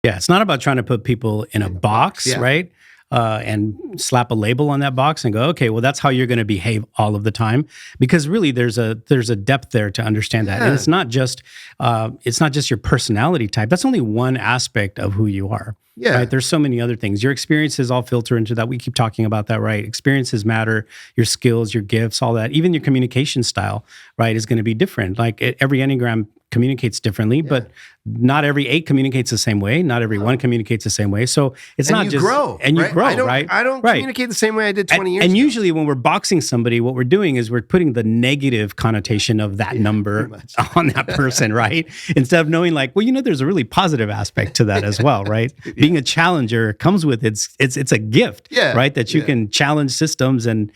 Yeah, it's not about trying to put people in a box, Yeah. right? And slap a label on that box and go, okay, well, that's how you're going to behave all of the time. Because really, there's a depth there to understand that, and Yeah. it's not just your personality type. That's only one aspect of who you are. Yeah. Right. There's so many other things. Your experiences all filter into that. We keep talking about that, right? Experiences matter, your skills, your gifts, all that. Even your communication style, right, is going to be different. Like every Enneagram communicates differently, but not every 8 communicates the same way. Not every one communicates the same way. So it's And not you just grow, and you right? grow, I don't, right? I don't Right. communicate the same way I did 20 years And ago. usually when we're boxing somebody, what we're doing is we're putting the negative connotation of that number on that person, right? Instead of knowing like, well, there's a really positive aspect to that as well, right? Being a challenger comes with it's a gift, right? That you can challenge systems. And,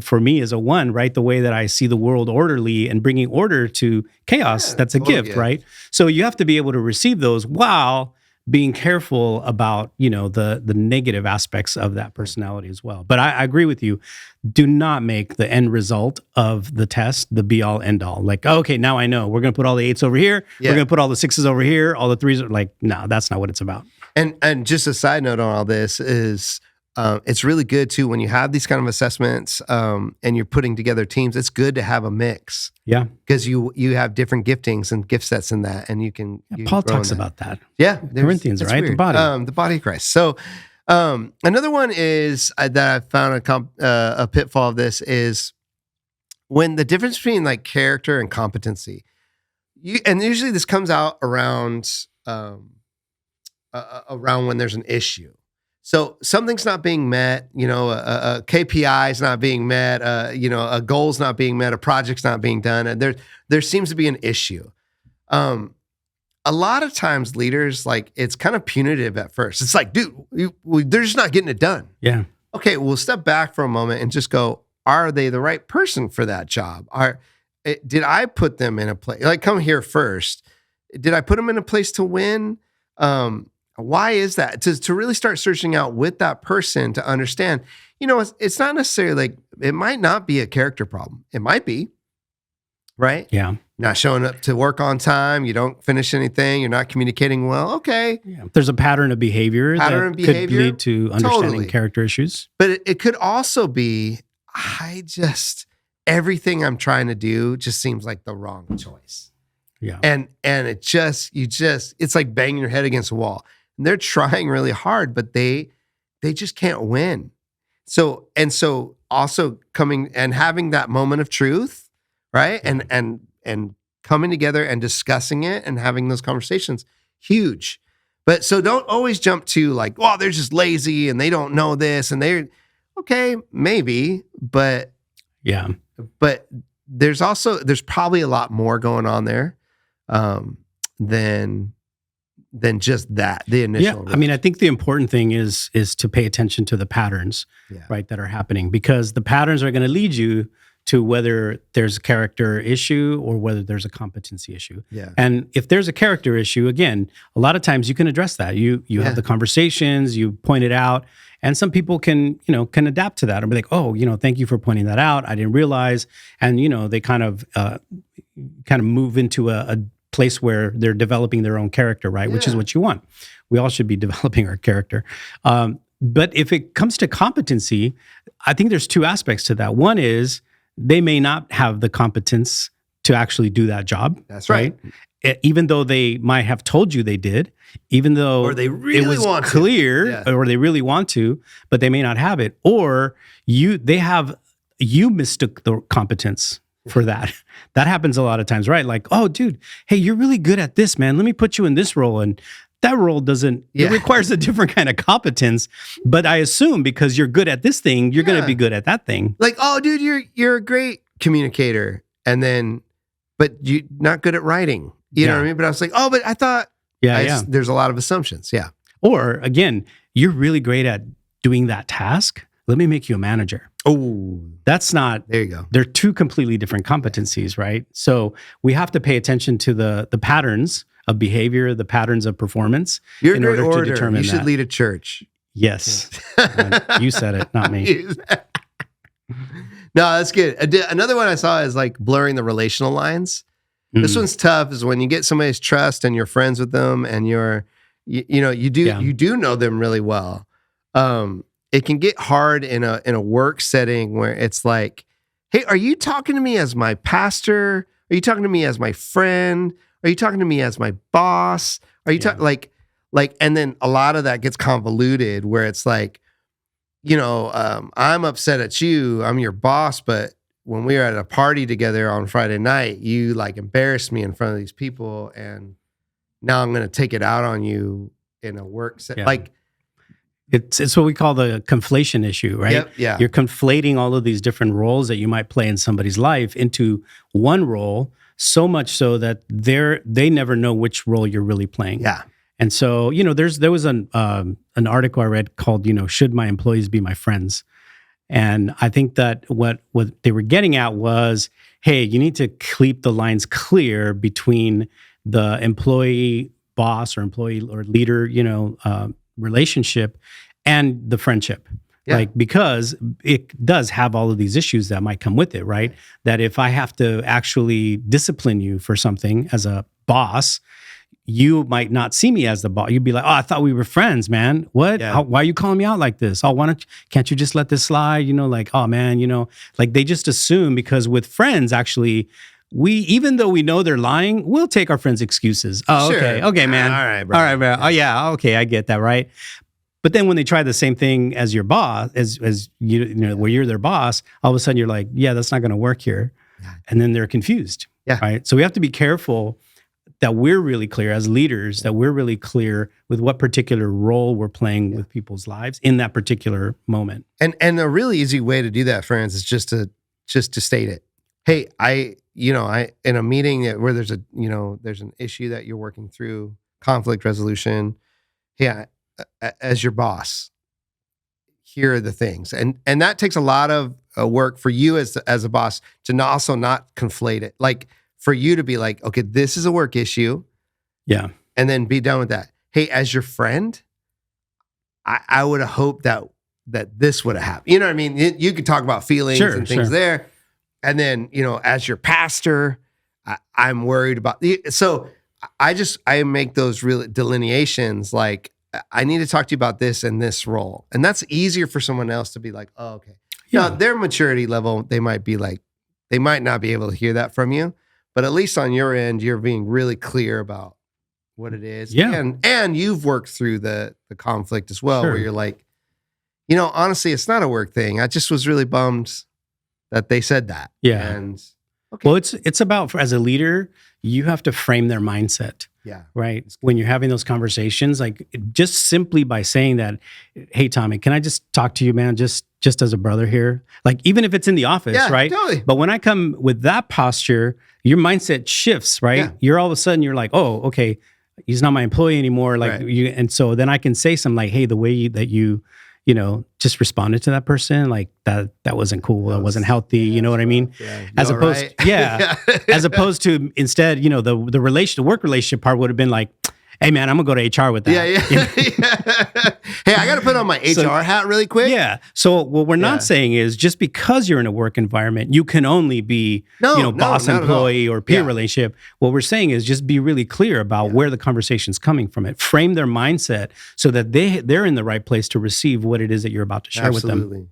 for me as a 1, right? The way that I see the world orderly and bringing order to chaos, that's a gift, right? So you have to be able to receive those while being careful about, the negative aspects of that personality as well. But I agree with you. Do not make the end result of the test the be all end all. Like, okay, now I know we're going to put all the 8s over here. We're going to put all the 6s over here. All the 3s are like, no, that's not what it's about. And just a side note on all this is it's really good too when you have these kind of assessments and you're putting together teams. It's good to have a mix. Yeah, because you have different giftings and gift sets in that, and you can. Paul talks about that. Yeah, Corinthians, right? Weird. The body of Christ. So another one is that I found a pitfall of this is when the difference between like character and competency. And usually this comes out around when there's an issue. So something's not being met, a KPI is not being met, a goal's not being met, a project's not being done, and there seems to be an issue. A lot of times leaders, like, it's kind of punitive at first. It's like, dude, they're just not getting it done. Yeah. Okay, we'll step back for a moment and just go, are they the right person for that job? Did I put them in a place, like, come here first. Did I put them in a place to win? Why is that? To really start searching out with that person to understand, it's not necessarily like, it might not be a character problem. It might be, right? Yeah. Not showing up to work on time. You don't finish anything. You're not communicating well. Okay. Yeah. There's a pattern of behavior could lead to understanding character issues. But it could also be, everything I'm trying to do just seems like the wrong choice. Yeah. And it's like banging your head against a wall. And they're trying really hard, but they just can't win. So also coming and having that moment of truth, right? And coming together and discussing it and having those conversations, huge. But so don't always jump to like, well, they're just lazy and they don't know this and they're okay, maybe, but yeah. But there's probably a lot more going on there than just that, the initial. Yeah, I mean, I think the important thing is to pay attention to the patterns, right, that are happening, because the patterns are going to lead you to whether there's a character issue or whether there's a competency issue. Yeah. And if there's a character issue, again, a lot of times you can address that. You have the conversations, you point it out, and some people can adapt to that and be like, oh, thank you for pointing that out. I didn't realize. And, they kind of move into a place where they're developing their own character, right? Which is what you want. We all should be developing our character. But if it comes to competency, I think there's 2 aspects to that. One is they may not have the competence to actually do that job. That's right. Even though they might have told you they did, even though or they really it was want clear, or they really want to, but they may not have it, or you mistook the competence for that. That happens a lot of times, right? Like, oh, dude, hey, you're really good at this, man. Let me put you in this role. And that role doesn't, it requires a different kind of competence. But I assume because you're good at this thing, you're going to be good at that thing. Like, oh, dude, you're a great communicator. And then, but you're not good at writing. You know what I mean? But I was like, oh, but I thought, there's a lot of assumptions. Yeah. Or again, you're really great at doing that task. Let me make you a manager. Oh, that's not, there you go. They're 2 completely different competencies, right? So we have to pay attention to the patterns of behavior, the patterns of performance. You're in a great order orator. To determine you should that. lead a church. Yes. You said it, not me. No, that's good. Another one I saw is like blurring the relational lines. This one's tough, is when you get somebody's trust and you're friends with them and you're you do Yeah. you do know them really well. It can get hard in a work setting where it's like, hey, are you talking to me as my pastor? Are you talking to me as my friend? Are you talking to me as my boss? Are you Yeah. talking like? And then a lot of that gets convoluted where it's like, I'm upset at you. I'm your boss, but when we were at a party together on Friday night, you like embarrassed me in front of these people, and now I'm going to take it out on you in a work set. Yeah. Like, It's what we call the conflation issue, right? Yep, yeah. You're conflating all of these different roles that you might play in somebody's life into one role, so much so that they never know which role you're really playing. yeah, And so, there was an article I read called, "Should my employees be my friends?" And I think that what they were getting at was, hey, you need to keep the lines clear between the employee boss or employee or leader, relationship and the friendship. Yeah. Like, because it does have all of these issues that might come with it, right? That if I have to actually discipline you for something as a boss, you might not see me as the boss. You'd be like, "Oh, I thought we were friends, man. What? Yeah. Why are you calling me out like this? Oh, can't you just let this slide? Like, oh man, like they just assume, because with friends, actually, even though we know they're lying, we'll take our friends' excuses. Oh, Sure. okay, man. All right, bro. All right, bro. Oh yeah, okay, I get that, right? But then when they try the same thing as your boss, as where you're their boss, all of a sudden you're like, yeah, that's not going to work here. Yeah. And then they're confused. Yeah. Right. So we have to be careful that we're really clear as leaders, that we're really clear with what particular role we're playing with people's lives in that particular moment. And a really easy way to do that, friends, is just to state it. Hey, I in a meeting where there's an issue that you're working through, conflict resolution. Hey, as your boss, here are the things, and that takes a lot of work for you as a boss to also not conflate it. Like, for you to be like, okay, this is a work issue, Yeah. and then be done with that. Hey, as your friend, I would have hoped that this would have happened. You know what I mean? You could talk about feelings and things there, and then as your pastor, I'm worried about. So I make those real delineations. Like, I need to talk to you about this and this role, and that's easier for someone else to be like, oh, okay. Yeah. Now, their maturity level, they might not be able to hear that from you, but at least on your end, you're being really clear about what it is. Yeah. And you've worked through the conflict as well, Sure. where you're like, honestly, it's not a work thing. I just was really bummed that they said that. Yeah. And okay. Well, it's about, as a leader, you have to frame their mindset. Yeah. Right. When you're having those conversations, like, just simply by saying that, hey, Tommy, can I just talk to you, man? Just as a brother here. Like, even if it's in the office, Yeah, right? totally. But when I come with that posture, your mindset shifts, right? Yeah. You're all of a sudden, you're like, oh, okay, he's not my employee anymore. Like, Right. and so then I can say something like, hey, the way that you just responded to that person, like that wasn't cool. That wasn't healthy. You know what I mean? Yeah. As You all opposed, right? yeah, as opposed to instead, the work relationship part would have been like, hey man, I'm gonna go to HR with that. Yeah. Hey, I got to put on my HR hat really quick. Yeah. So what we're not saying is, just because you're in a work environment, you can only be, No, boss not at all. employee or peer Yeah. relationship. What we're saying is, just be really clear about where the conversation's coming from. Frame their mindset so that they're in the right place to receive what it is that you're about to share with them. Absolutely.